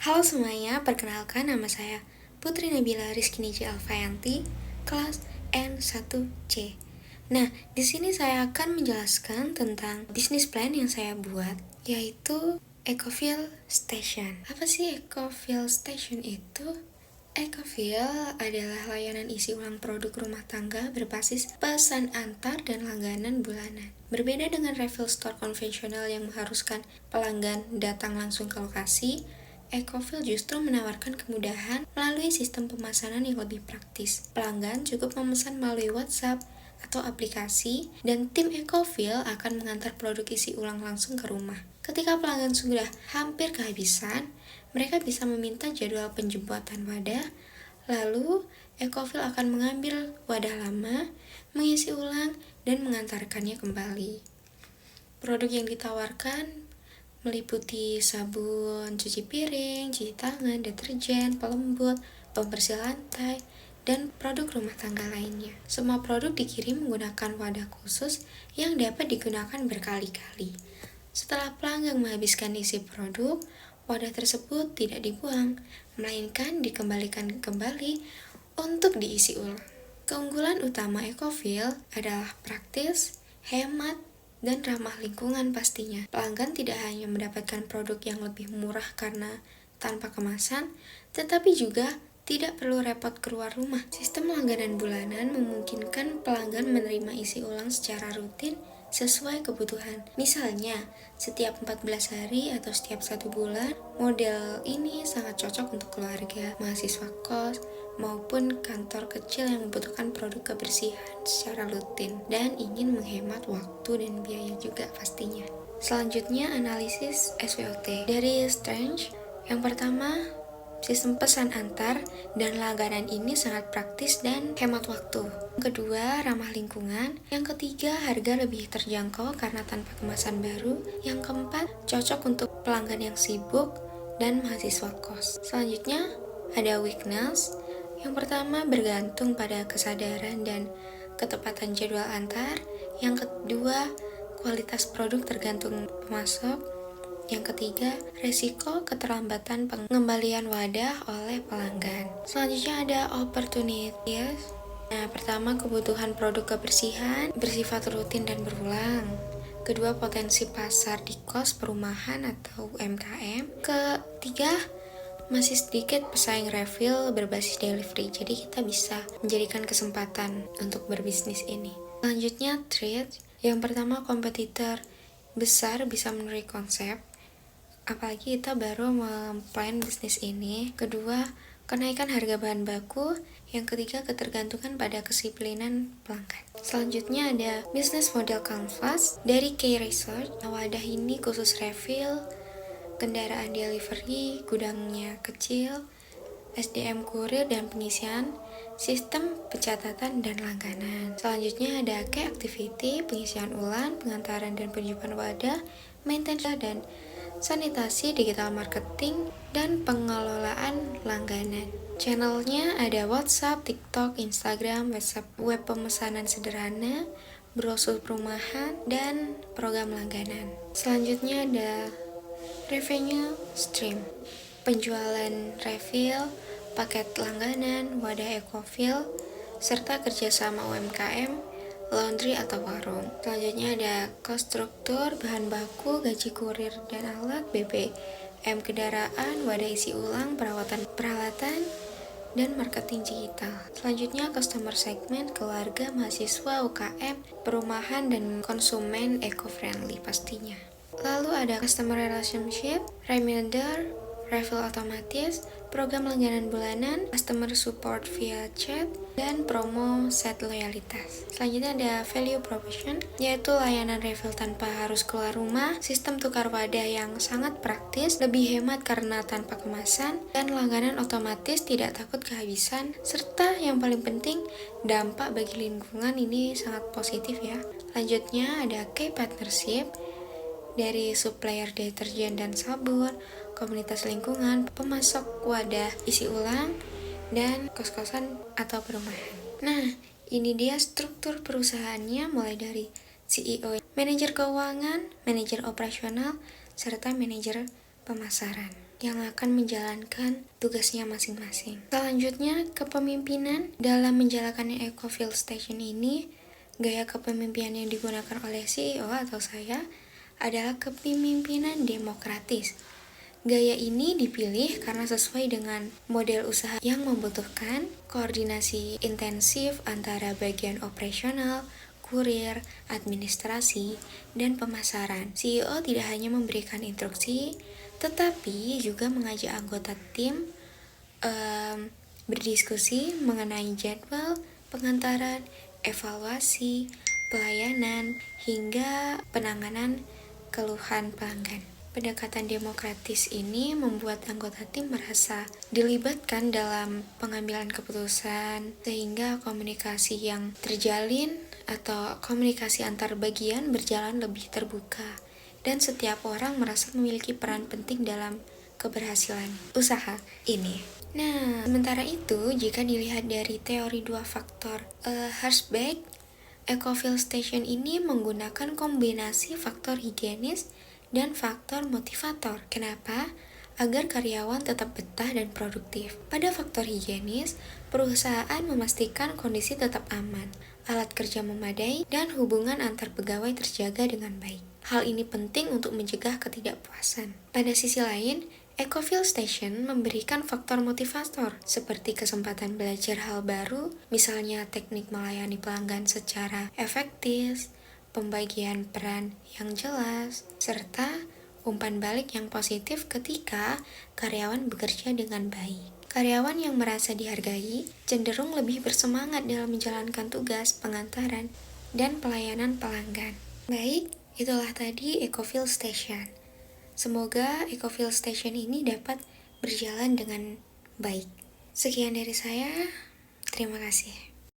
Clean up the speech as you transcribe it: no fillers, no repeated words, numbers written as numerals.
Halo semuanya, perkenalkan nama saya Putri Nabila Rizky Niji Alfayanti, kelas N1C. Nah, di sini saya akan menjelaskan tentang bisnis plan yang saya buat, yaitu Ecofill Station. Apa sih Ecofill Station itu? Ecofill adalah layanan isi ulang produk rumah tangga berbasis pesan antar dan langganan bulanan. Berbeda dengan refill store konvensional yang mengharuskan pelanggan datang langsung ke lokasi, Ecofill justru menawarkan kemudahan melalui sistem pemesanan yang lebih praktis. Pelanggan cukup memesan melalui WhatsApp atau aplikasi, dan tim Ecofill akan mengantar produk isi ulang langsung ke rumah. Ketika pelanggan sudah hampir kehabisan, mereka bisa meminta jadwal penjemputan wadah, lalu Ecofill akan mengambil wadah lama, mengisi ulang, dan mengantarkannya kembali. Produk yang ditawarkan meliputi sabun, cuci piring, cuci tangan, deterjen, pelembut, pembersih lantai, dan produk rumah tangga lainnya. Semua produk dikirim menggunakan wadah khusus yang dapat digunakan berkali-kali. Setelah pelanggan menghabiskan isi produk, wadah tersebut tidak dibuang, melainkan dikembalikan kembali untuk diisi ulang. Keunggulan utama Ecofill adalah praktis, hemat, dan ramah lingkungan pastinya. Pelanggan tidak hanya mendapatkan produk yang lebih murah karena tanpa kemasan, tetapi juga tidak perlu repot keluar rumah. Sistem langganan bulanan memungkinkan pelanggan menerima isi ulang secara rutin sesuai kebutuhan. Misalnya, setiap 14 hari atau setiap 1 bulan, model ini sangat cocok untuk keluarga, mahasiswa kos, maupun kantor kecil yang membutuhkan produk kebersihan secara rutin dan ingin menghemat waktu dan biaya juga pastinya. Selanjutnya, analisis SWOT dari Strange. Yang pertama, sistem pesan antar dan langganan ini sangat praktis dan hemat waktu. Yang kedua, ramah lingkungan. Yang ketiga, harga lebih terjangkau karena tanpa kemasan baru. Yang keempat, cocok untuk pelanggan yang sibuk dan mahasiswa kos. Selanjutnya, ada weakness. Yang pertama, bergantung pada kesadaran dan ketepatan jadwal antar. Yang kedua, kualitas produk tergantung pemasok. Yang ketiga, resiko keterlambatan pengembalian wadah oleh pelanggan. Selanjutnya ada opportunities. Nah, pertama, kebutuhan produk kebersihan bersifat rutin dan berulang. Kedua, potensi pasar di kos perumahan atau UMKM. Ketiga, masih sedikit pesaing refill berbasis delivery, jadi kita bisa menjadikan kesempatan untuk berbisnis ini. Selanjutnya, threat. Yang pertama, kompetitor besar bisa menurut konsep, apalagi kita baru memplan bisnis ini. Kedua, kenaikan harga bahan baku. Yang ketiga, ketergantungan pada kedisiplinan pelanggan. Selanjutnya ada business model canvas dari Key Research. Wadah ini khusus refill, kendaraan delivery, gudangnya kecil, SDM kurir dan pengisian, sistem pencatatan dan langganan. Selanjutnya ada key activity, pengisian ulang, pengantaran dan penjumpaaan wadah, maintenance dan sanitasi, digital marketing, dan pengelolaan langganan. Channelnya ada WhatsApp, TikTok, Instagram, web pemesanan sederhana, brosur perumahan, dan program langganan. Selanjutnya ada revenue stream, penjualan refill, paket langganan, wadah Ecofill, serta kerjasama UMKM, laundry atau warung. Selanjutnya ada cost struktur, bahan baku, gaji kurir dan alat, BBM kendaraan, wadah isi ulang, perawatan peralatan, dan marketing digital. Selanjutnya customer segment, keluarga, mahasiswa, UKM, perumahan, dan konsumen eco-friendly pastinya. Lalu ada customer relationship, reminder, refill otomatis, program langganan bulanan, customer support via chat, dan promo set loyalitas. Selanjutnya ada value proposition, yaitu layanan refill tanpa harus keluar rumah, sistem tukar wadah yang sangat praktis, lebih hemat karena tanpa kemasan, dan langganan otomatis tidak takut kehabisan, serta yang paling penting, dampak bagi lingkungan ini sangat positif ya. Selanjutnya ada key partnership, dari supplier deterjen dan sabun, komunitas lingkungan, pemasok wadah isi ulang, dan kos-kosan atau perumahan. Nah, ini dia struktur perusahaannya mulai dari CEO, manajer keuangan, manajer operasional, serta manajer pemasaran. yang akan menjalankan tugasnya masing-masing. Selanjutnya, kepemimpinan dalam menjalankan Ecofil Station ini, gaya kepemimpinan yang digunakan oleh CEO atau saya adalah kepemimpinan demokratis. Gaya ini dipilih karena sesuai dengan model usaha yang membutuhkan koordinasi intensif antara bagian operasional, kurir, administrasi, dan pemasaran. CEO tidak hanya memberikan instruksi, tetapi juga mengajak anggota tim berdiskusi mengenai jadwal pengantaran, evaluasi, pelayanan, hingga penanganan keluhan pelanggan. Pendekatan demokratis ini membuat anggota tim merasa dilibatkan dalam pengambilan keputusan, sehingga komunikasi yang terjalin atau komunikasi antar bagian berjalan lebih terbuka, dan setiap orang merasa memiliki peran penting dalam keberhasilan usaha ini. Nah, sementara itu, jika dilihat dari teori dua faktor Herzberg, Ecofil Station ini menggunakan kombinasi faktor higienis dan faktor motivator. Kenapa? Agar karyawan tetap betah dan produktif. Pada faktor higienis, perusahaan memastikan kondisi tetap aman, alat kerja memadai, dan hubungan antar pegawai terjaga dengan baik. Hal ini penting untuk mencegah ketidakpuasan. Pada sisi lain, Ecofil Station memberikan faktor motivator seperti kesempatan belajar hal baru, misalnya teknik melayani pelanggan secara efektif, pembagian peran yang jelas, serta umpan balik yang positif ketika karyawan bekerja dengan baik. Karyawan yang merasa dihargai cenderung lebih bersemangat dalam menjalankan tugas pengantaran dan pelayanan pelanggan. Baik, itulah tadi Ecofil Station. Semoga Ecofil Station ini dapat berjalan dengan baik. Sekian dari saya, terima kasih.